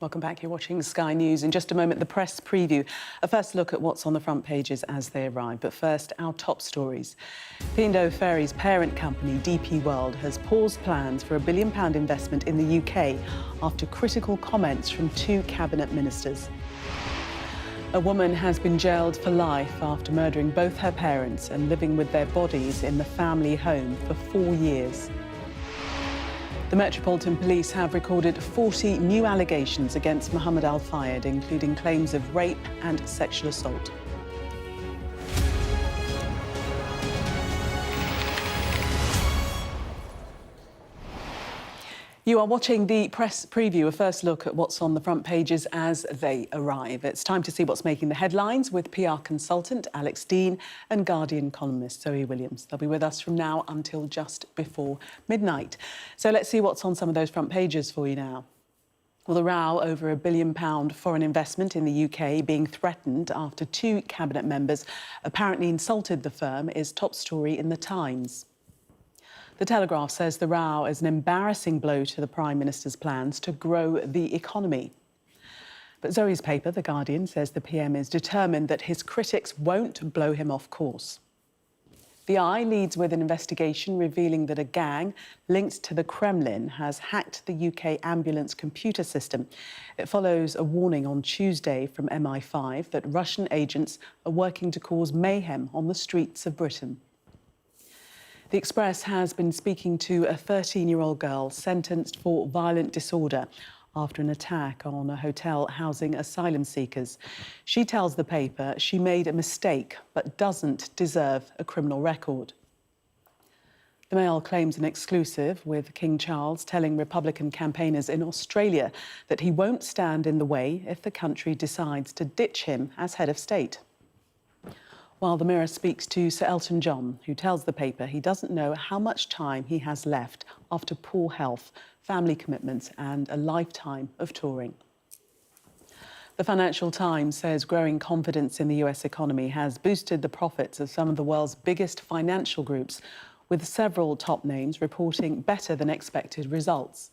Welcome back. You're watching Sky News. In just a moment, the press preview. A first look at what's on the front pages as they arrive. But first, our top stories. P&O Ferries parent company, DP World, has paused plans for a £1 billion investment in the UK after critical comments from two cabinet ministers. A woman has been jailed for life after murdering both her parents and living with their bodies in the family home for 4 years. The Metropolitan Police have recorded 40 new allegations against Mohammed Al Fayed, including claims of rape and sexual assault. You are watching the press preview, a first look at what's on the front pages as they arrive. It's time to see what's making the headlines with PR consultant Alex Dean and Guardian columnist Zoe Williams. They'll be with us from now until just before midnight. So let's see what's on some of those front pages for you now. Well, the row over a £1 billion foreign investment in the UK being threatened after two cabinet members apparently insulted the firm is top story in The Times. The Telegraph says the row is an embarrassing blow to the Prime Minister's plans to grow the economy. But Zoe's paper, The Guardian, says the PM is determined that his critics won't blow him off course. The Eye leads with an investigation revealing that a gang linked to the Kremlin has hacked the UK ambulance computer system. It follows a warning on Tuesday from MI5 that Russian agents are working to cause mayhem on the streets of Britain. The Express has been speaking to a 13-year-old girl sentenced for violent disorder after an attack on a hotel housing asylum seekers. She tells the paper she made a mistake but doesn't deserve a criminal record. The Mail claims an exclusive with King Charles telling Republican campaigners in Australia that he won't stand in the way if the country decides to ditch him as head of state. While the Mirror speaks to Sir Elton John, who tells the paper he doesn't know how much time he has left after poor health, family commitments and a lifetime of touring. The Financial Times says growing confidence in the US economy has boosted the profits of some of the world's biggest financial groups, with several top names reporting better than expected results.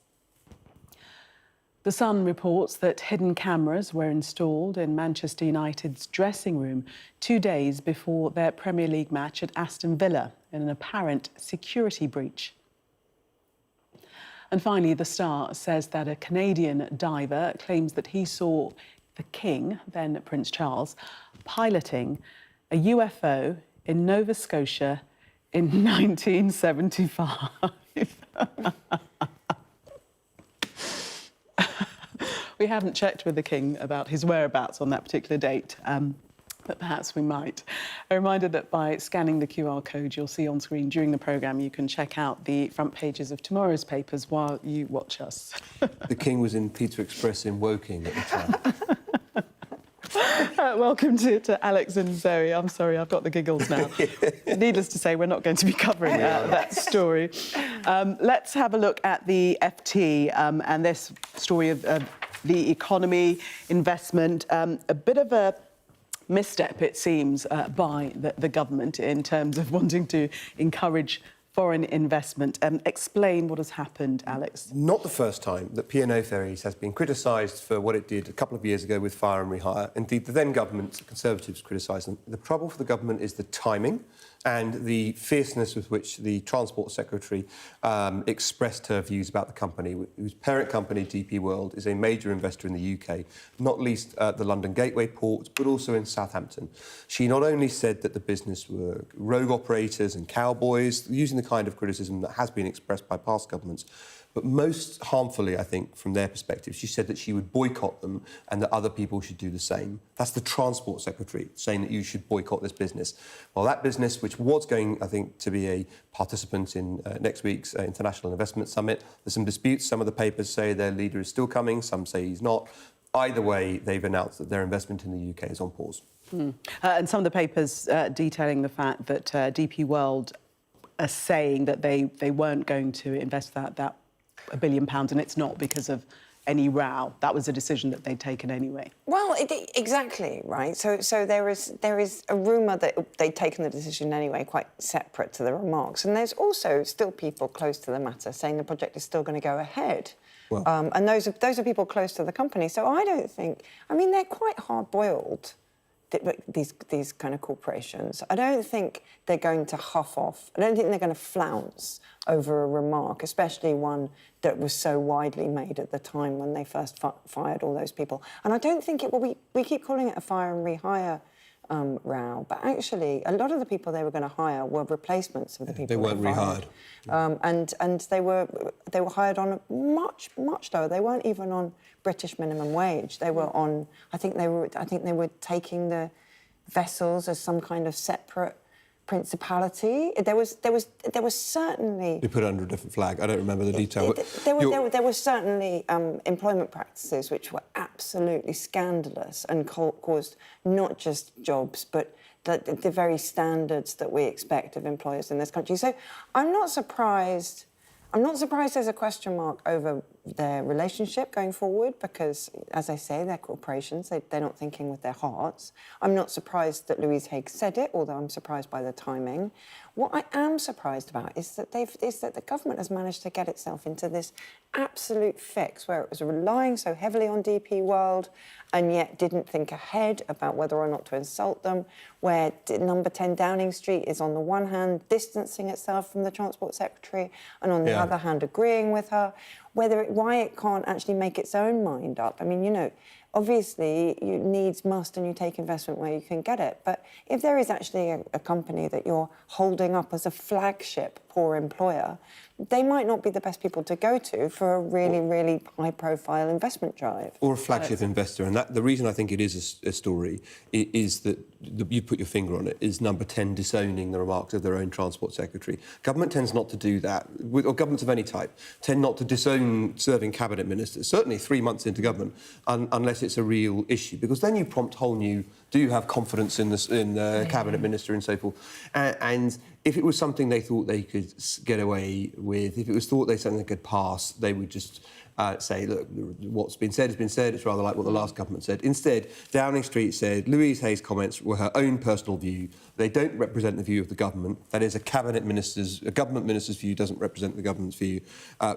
The Sun reports that hidden cameras were installed in Manchester United's dressing room 2 days before their Premier League match at Aston Villa in an apparent security breach. And finally, The Star says that a Canadian diver claims that he saw the King, then Prince Charles, piloting a UFO in Nova Scotia in 1975. We haven't checked with the King about his whereabouts on that particular date, but perhaps we might. A reminder that by scanning the QR code you'll see on screen during the programme, you can check out the front pages of tomorrow's papers while you watch us. The King was in Pizza Express in Woking at the time. Welcome to Alex and Zoe. I'm sorry, I've got the giggles now. Needless to say, we're not going to be covering that story. Let's have a look at the FT and this story of the economy, investment, a bit of a misstep, it seems, by the government in terms of wanting to encourage foreign investment. Explain what has happened, Alex. Not the first time that P&O Ferries has been criticised for what it did a couple of years ago with fire and rehire. Indeed, the then government, the Conservatives, criticised them. The trouble for the government is the timing and the fierceness with which the Transport Secretary expressed her views about the company, whose parent company, DP World, is a major investor in the UK, not least at the London Gateway port, but also in Southampton. She not only said that the business were rogue operators and cowboys, using the kind of criticism that has been expressed by past governments, but most harmfully, I think, from their perspective, she said that she would boycott them and that other people should do the same. That's the Transport Secretary saying that you should boycott this business. Well, that business, which was going, I think, to be a participant in next week's International Investment Summit, there's some disputes. Some of the papers say their leader is still coming, some say he's not. Either way, they've announced that their investment in the UK is on pause. And some of the papers detailing the fact that DP World are saying that they weren't going to invest that £1 billion, and it's not because of any row. That was a decision that they'd taken anyway. Well, exactly, right? So there is a rumour that they'd taken the decision anyway, quite separate to the remarks. And there's also still people close to the matter saying the project is still going to go ahead. Well. And those are people close to the company. So I don't think... I mean, they're quite hard-boiled, these kind of corporations. I don't think they're going to huff off. I don't think they're going to flounce over a remark, especially one that was so widely made at the time when they first fired all those people. And I don't think it will be... We keep calling it a fire and rehire row, but actually a lot of the people they were going to hire were replacements of the people they weren't fired. And they were hired on a much lower. They weren't even on British minimum wage. They were on... I think they were taking the vessels as some kind of separate principality. There was certainly... They put it under a different flag. I don't remember the detail. There were certainly employment practices which were absolutely scandalous and caused not just jobs, but the very standards that we expect of employers in this country. So I'm not surprised there's a question mark over their relationship going forward because, as I say, they're corporations. They're not thinking with their hearts. I'm not surprised that Louise Haigh said it, although I'm surprised by the timing. What I am surprised about is that the government has managed to get itself into this absolute fix where it was relying so heavily on DP World and yet didn't think ahead about whether or not to insult them, where number 10 Downing Street is on the one hand distancing itself from the Transport Secretary and on the other hand agreeing with her, why it can't actually make its own mind up. I mean, you know, obviously, you needs must and you take investment where you can get it. But if there is actually a company that you're holding up as a flagship poor employer, they might not be the best people to go to for a really high-profile investment drive. Or a flagship investor. And the reason I think it is a story is that you put your finger on it, is number 10 disowning the remarks of their own Transport Secretary. Government tends not to do that, or governments of any type, tend not to disown serving cabinet ministers, certainly 3 months into government, unless it's a real issue, because then you prompt whole new, do you have confidence in the cabinet minister and so forth? And if it was something they thought they could get away with, if it was thought something they could pass, they would just say, look, what's been said has been said. It's rather like what the last government said. Instead, Downing Street said Louise Hay's comments were her own personal view. They don't represent the view of the government. That is, a government minister's view doesn't represent the government's view.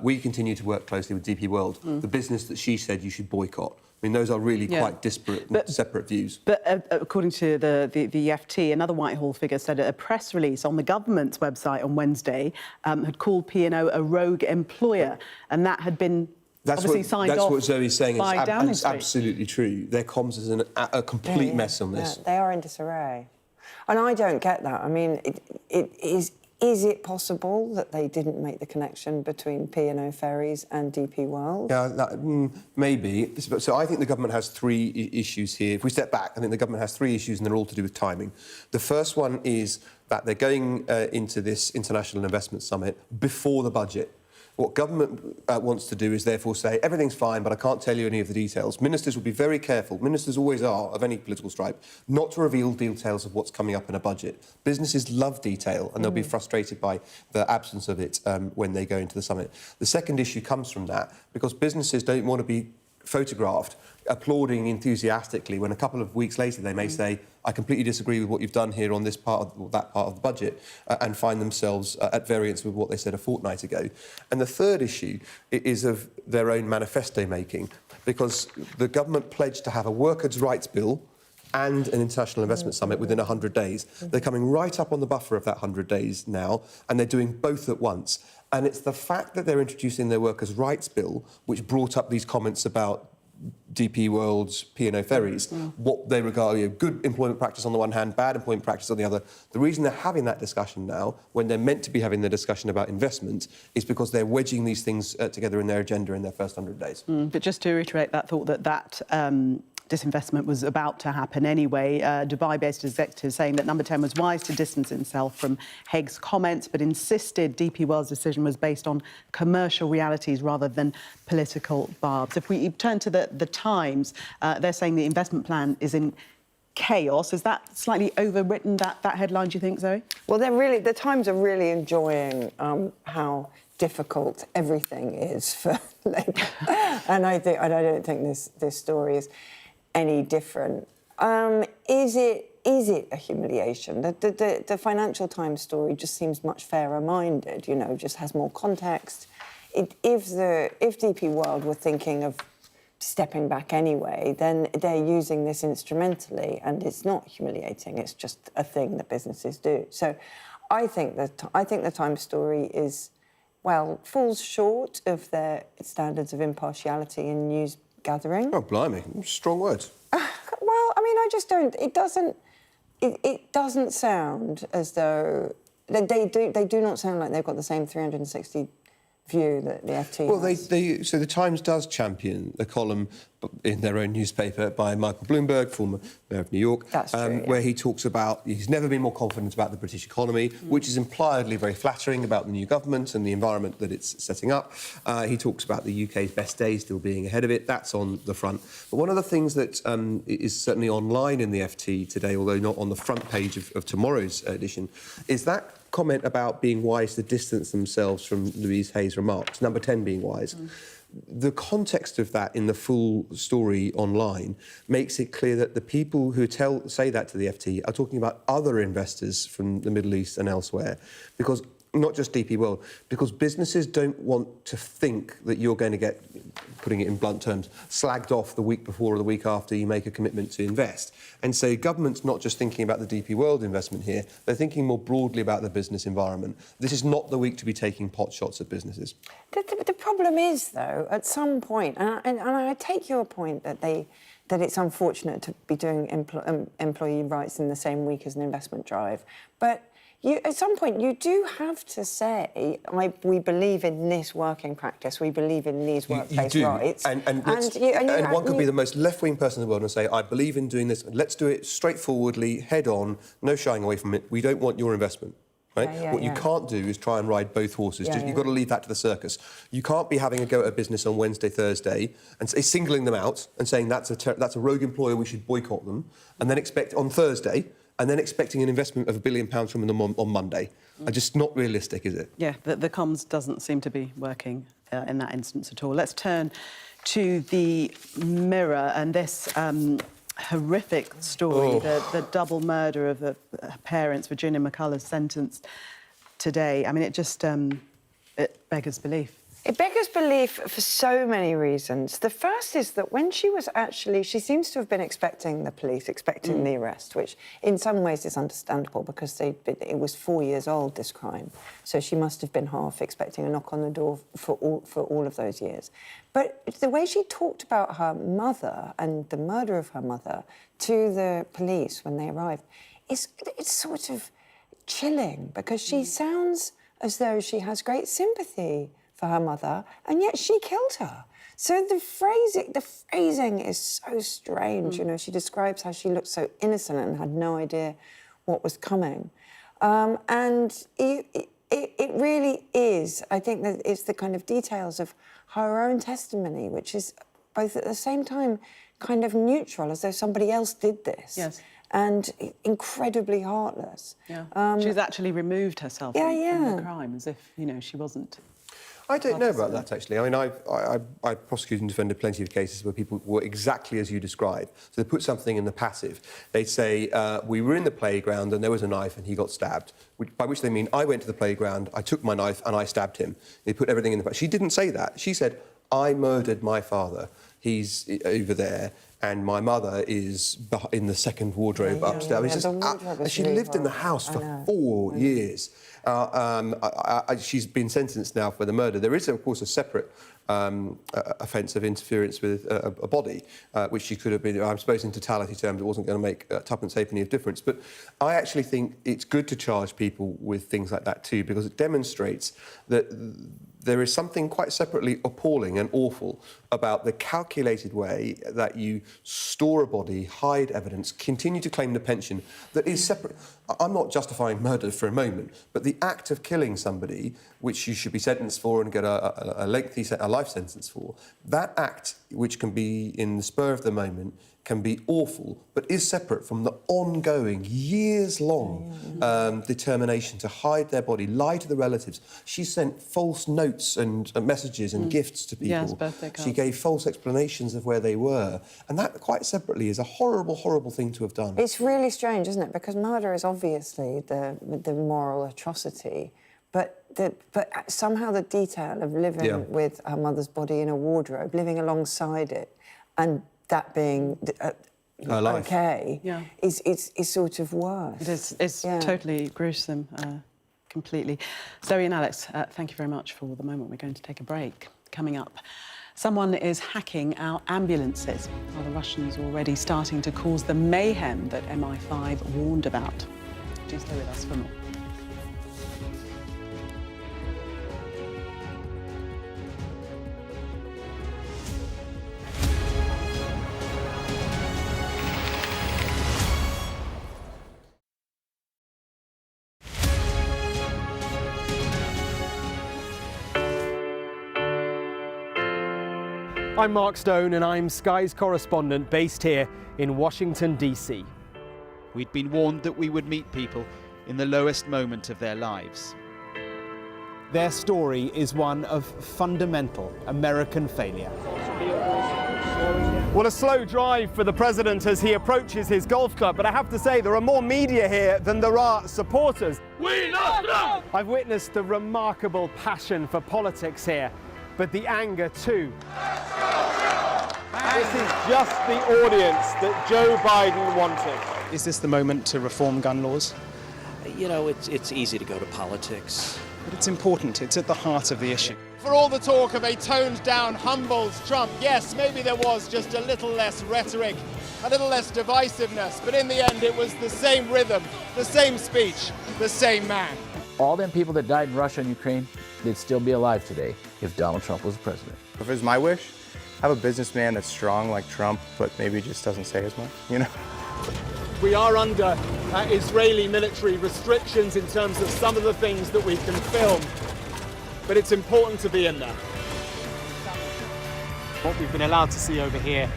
We continue to work closely with DP World, the business that she said you should boycott. I mean, those are really quite disparate and separate views. But according to the FT, another Whitehall figure said a press release on the government's website on Wednesday had called P&O a rogue employer, and that had been obviously signed off. That's what Zoe's saying. It's absolutely true. Their comms is a complete mess on this. They are in disarray. And I don't get that. I mean, is it possible that they didn't make the connection between P&O Ferries and DP World? Yeah, maybe. So I think the government has three issues here. If we step back, I think the government has three issues and they're all to do with timing. The first one is that they're going into this International Investment Summit before the budget. What government wants to do is therefore say, everything's fine, but I can't tell you any of the details. Ministers will be very careful, ministers always are, of any political stripe, not to reveal details of what's coming up in a budget. Businesses love detail, and they'll be frustrated by the absence of it when they go into the summit. The second issue comes from that, because businesses don't want to be photographed applauding enthusiastically when a couple of weeks later they may say, I completely disagree with what you've done here on this part or that part of the budget, and find themselves at variance with what they said a fortnight ago. And the third issue is of their own manifesto making, because the government pledged to have a workers' rights bill and an International Investment Summit within 100 days. They're coming right up on the buffer of that 100 days now, and they're doing both at once. And it's the fact that they're introducing their workers' rights bill which brought up these comments about DP World's P&O Ferries, what they regard good employment practice on the one hand, bad employment practice on the other. The reason they're having that discussion now, when they're meant to be having the discussion about investment, is because they're wedging these things together in their agenda in their first 100 days. But just to reiterate that thought that disinvestment was about to happen anyway. Dubai-based executives saying that Number 10 was wise to distance itself from Haig's comments, but insisted DP World's decision was based on commercial realities rather than political barbs. If we turn to the Times, they're saying the investment plan is in chaos. Is that slightly overwritten, that headline, do you think, Zoe? Well, the Times are really enjoying how difficult everything is for Labour. And I don't think this story is any different. Is it a humiliation? The Financial Times story just seems much fairer-minded, you know, just has more context. if DP World were thinking of stepping back anyway, then they're using this instrumentally, and it's not humiliating. It's just a thing that businesses do. So, I think the Times story is, well, falls short of their standards of impartiality in news gathering. Oh, blimey, strong words. Well, I mean, I just don't. It doesn't sound as though they do not sound like they've got the same 360 view that the FT Well, has. so the Times does champion the column in their own newspaper by Michael Bloomberg, former mayor of New York, That's true, yeah. where he talks about he's never been more confident about the British economy, which is impliedly very flattering about the new government and the environment that it's setting up. He talks about the UK's best days still being ahead of it. That's on the front. But one of the things that is certainly online in the FT today, although not on the front page of tomorrow's edition, is that comment about being wise to distance themselves from Louise Hay's remarks, number 10 being wise. The context of that in the full story online makes it clear that the people who say that to the FT are talking about other investors from the Middle East and elsewhere, because not just DP World, because businesses don't want to think that you're going to get, putting it in blunt terms, slagged off the week before or the week after you make a commitment to invest. And so government's not just thinking about the DP World investment here, they're thinking more broadly about the business environment. This is not the week to be taking pot shots at businesses. The problem is, though, at some point, and I take your point that it's unfortunate to be doing employee rights in the same week as an investment drive, but at some point, you do have to say, we believe in this working practice, we believe in these workplace rights. And one could be the most left-wing person in the world and say, I believe in doing this, let's do it straightforwardly, head-on, no shying away from it. We don't want your investment. Right? What you can't do is try and ride both horses. You've got to leave that to the circus. You can't be having a go at a business on Wednesday, Thursday, and singling them out and saying that's a rogue employer, we should boycott them, and then expect on Thursday, and then expecting an investment of £1 billion from them on Monday. Just not realistic, is it? Yeah, the comms doesn't seem to be working in that instance at all. Let's turn to the Mirror and this horrific story, the double murder of the parents, Virginia McCullough's sentenced today. I mean, it just it beggars belief. It beggars belief for so many reasons. The first is that when she seems to have been expecting the arrest, which in some ways is understandable because it was 4 years old, this crime. So she must have been half expecting a knock on the door for all of those years. But the way she talked about her mother and the murder of her mother to the police when they arrived, it's sort of chilling because she sounds as though she has great sympathy for her mother, and yet she killed her. So the phrasing is so strange. You know, she describes how she looked so innocent and had no idea what was coming. And it really is, I think that it's the kind of details of her own testimony, which is both at the same time kind of neutral, as though somebody else did this. Yes. And incredibly heartless. Yeah. She's actually removed herself from the crime, as if, you know, she wasn't. I don't know about that, actually. I mean, I prosecuted and defended plenty of cases where people were exactly as you describe. So they put something in the passive. They'd say, we were in the playground and there was a knife and he got stabbed, by which they mean I went to the playground, I took my knife and I stabbed him. They put everything in the passive. She didn't say that. She said, I murdered my father. He's over there. And my mother is in the second wardrobe upstairs. She lived in the house for 4 years. She's been sentenced now for the murder. There is, of course, a separate offence of interference with a body, which she could have been, I suppose in totality terms, it wasn't going to make tuppence halfpenny of difference. But I actually think it's good to charge people with things like that too, because it demonstrates that there is something quite separately appalling and awful about the calculated way that you store a body, hide evidence, continue to claim the pension that is separate. I'm not justifying murder for a moment, but the act of killing somebody, which you should be sentenced for and get a lengthy life sentence for, that act, which can be in the spur of the moment, can be awful, but is separate from the ongoing, years-long determination to hide their body, lie to the relatives. She sent false notes and messages and gifts to people. Yes, birthday cards. She gave false explanations of where they were. And that, quite separately, is a horrible, horrible thing to have done. It's really strange, isn't it? Because murder is obviously the moral atrocity, But somehow the detail of living with her mother's body in a wardrobe, living alongside it, and that being okay, is sort of worse. It is. It's totally gruesome, completely. Zoe and Alex, thank you very much for the moment. We're going to take a break. Coming up, someone is hacking our ambulances. Are the Russians already starting to cause the mayhem that MI5 warned about? Do stay with us for more. I'm Mark Stone and I'm Sky's correspondent based here in Washington, D.C. We'd been warned that we would meet people in the lowest moment of their lives. Their story is one of fundamental American failure. Well, a slow drive for the president as he approaches his golf club, but I have to say there are more media here than there are supporters. We love Trump! I've witnessed the remarkable passion for politics here, but the anger too. This is just the audience that Joe Biden wanted. Is this the moment to reform gun laws? You know, it's easy to go to politics. But it's important, it's at the heart of the issue. For all the talk of a toned-down, humbled Trump, yes, maybe there was just a little less rhetoric, a little less divisiveness, but in the end it was the same rhythm, the same speech, the same man. All them people that died in Russia and Ukraine, they'd still be alive today if Donald Trump was the president. If it was my wish, have a businessman that's strong like Trump, but maybe just doesn't say as much, you know? We are under Israeli military restrictions in terms of some of the things that we can film, but it's important to be in there. What we've been allowed to see over here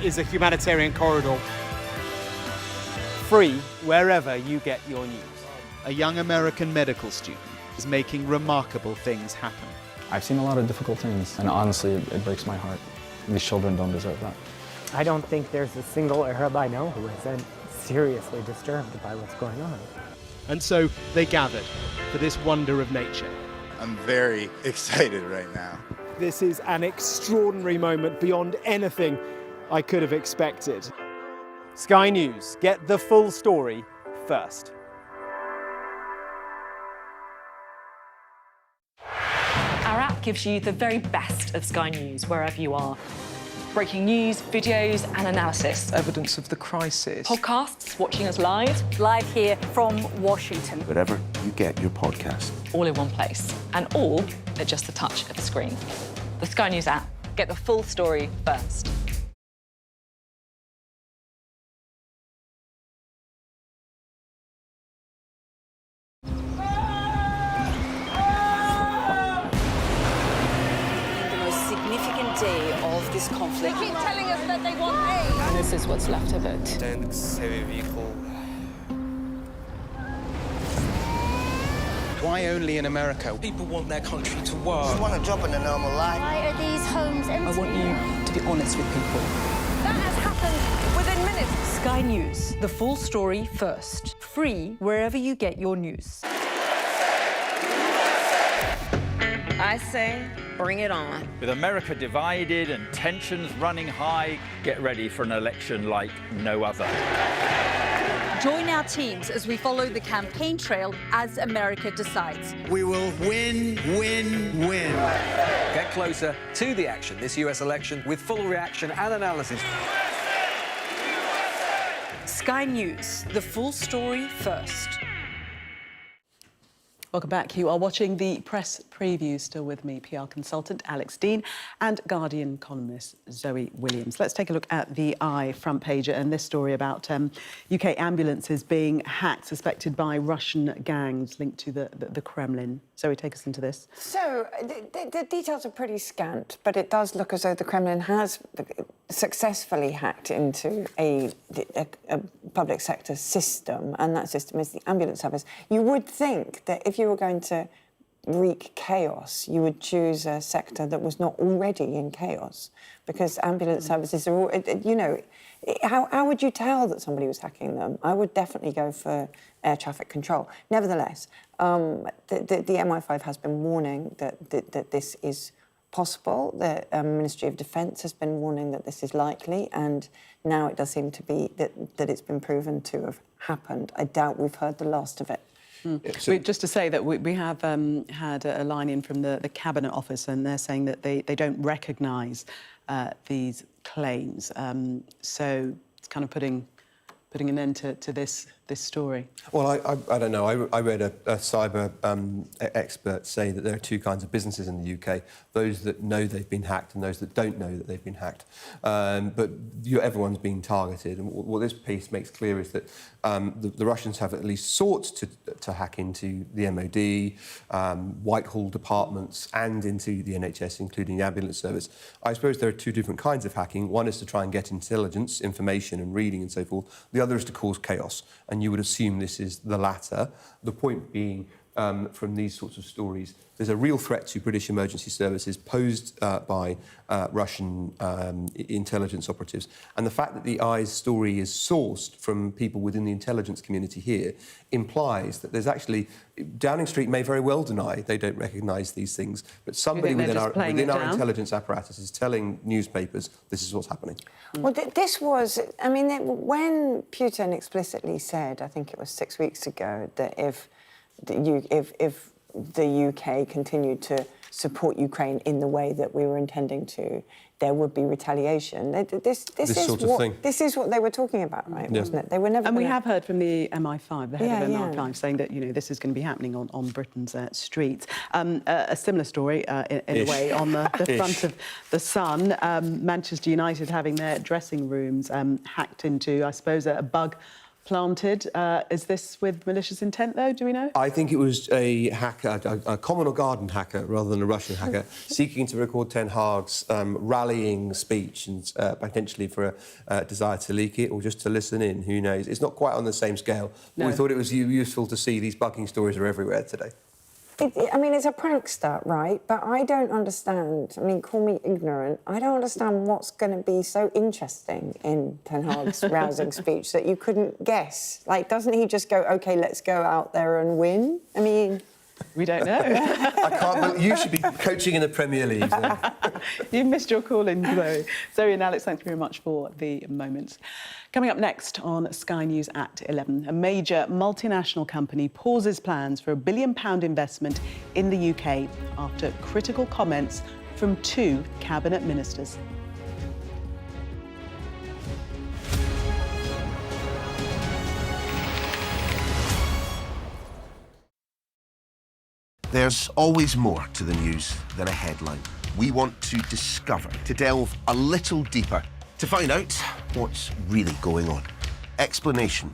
is a humanitarian corridor. Free wherever you get your news. A young American medical student is making remarkable things happen. I've seen a lot of difficult things, and honestly, it breaks my heart. These children don't deserve that. I don't think there's a single Arab I know who isn't seriously disturbed by what's going on. And so they gathered for this wonder of nature. I'm very excited right now. This is an extraordinary moment beyond anything I could have expected. Sky News, get the full story first. Our app gives you the very best of Sky News wherever you are. Breaking news, videos and analysis. Evidence of the crisis. Podcasts, watching us live. Live here from Washington. Wherever you get your podcast. All in one place. And all at just the touch of a screen. The Sky News app. Get the full story first. Day of this conflict. They keep telling us that they want aid. And this is what's left of it. Why only in America? People want their country to work. Just want to jump in a normal life. Why are these homes empty? I want you to be honest with people. That has happened within minutes. Sky News, the full story first. Free wherever you get your news. I say, bring it on. With America divided and tensions running high, get ready for an election like no other. Join our teams as we follow the campaign trail as America decides. We will win, win, win. Get closer to the action this US election with full reaction and analysis. Sky News, the full story first. Welcome back. You are watching the press preview. Still with me, PR consultant Alex Dean and Guardian columnist Zoe Williams. Let's take a look at the Eye front page and this story about UK ambulances being hacked, suspected by Russian gangs linked to the Kremlin. Zoe, take us into this. So the details are pretty scant, but it does look as though the Kremlin has successfully hacked into a public sector system, and that system is the ambulance service. You would think that if you were going to wreak chaos, you would choose a sector that was not already in chaos, because ambulance services are all, how would you tell that somebody was hacking them? I would definitely go for air traffic control. Nevertheless, the MI5 has been warning that this is possible. The Ministry of Defence has been warning that this is likely, and now it does seem to be that it's been proven to have happened. I doubt we've heard the last of it. Just to say that we have had a line in from the Cabinet Office, and they're saying that they don't recognise these claims. So it's kind of putting an end to this story. Well, I don't know. I read a cyber expert say that there are two kinds of businesses in the UK: those that know they've been hacked and those that don't know that they've been hacked. But everyone's been targeted, and what this piece makes clear is that the Russians have at least sought to hack into the MOD, Whitehall departments, and into the NHS, including the ambulance service. I suppose there are two different kinds of hacking. One is to try and get intelligence, information, and reading, and so forth. The other is to cause chaos. And you would assume this is the latter. The point being, from these sorts of stories, there's a real threat to British emergency services posed by Russian intelligence operatives. And the fact that the Eye's story is sourced from people within the intelligence community here implies that there's actually... Downing Street may very well deny they don't recognise these things, but somebody within our intelligence apparatus is telling newspapers this is what's happening. Well, this was... I mean, when Putin explicitly said, I think it was 6 weeks ago, that if the UK continued to support Ukraine in the way that we were intending to, there would be retaliation. This is what they were talking about, right? Yeah. Wasn't it? They were never. And we have heard from the MI5, the head of MI5, saying that this is going to be happening on Britain's streets. A similar story, in a way, on the front of the Sun. Manchester United having their dressing rooms hacked into, I suppose, a bug planted. Is this with malicious intent, though? Do we know? I think it was a hacker, a common or garden hacker, rather than a Russian hacker, seeking to record Ten Hag's rallying speech, and potentially for a desire to leak it or just to listen in. Who knows? It's not quite on the same scale. No. We thought it was useful to see these bugging stories are everywhere today. I mean, it's a prankster, right? But I don't understand. I mean, call me ignorant. I don't understand what's going to be so interesting in Ten Hag's rousing speech that you couldn't guess. Like, doesn't he just go, OK, let's go out there and win? I mean... We don't know. I can't believe you should be coaching in the Premier League. You missed your call in, Zoe. Zoe and Alex, thanks very much for the moments. Coming up next on Sky News at 11, a major multinational company pauses plans for £1 billion investment in the UK after critical comments from 2 cabinet ministers. There's always more to the news than a headline. We want to discover, to delve a little deeper, to find out what's really going on. Explanation,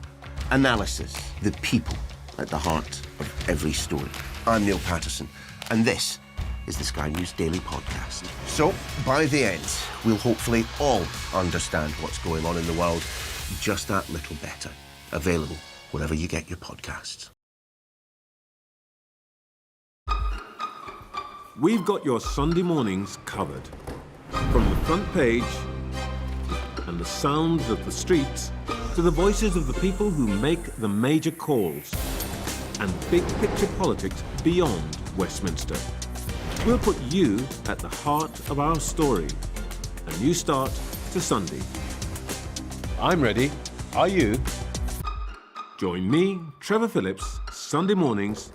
analysis, the people at the heart of every story. I'm Neil Patterson, and this is the Sky News Daily Podcast. So, by the end, we'll hopefully all understand what's going on in the world just that little better. Available wherever you get your podcasts. We've got your Sunday mornings covered. From the front page and the sounds of the streets to the voices of the people who make the major calls and big picture politics beyond Westminster. We'll put you at the heart of our story. A new start to Sunday. I'm ready. Are you? Join me, Trevor Phillips, Sunday mornings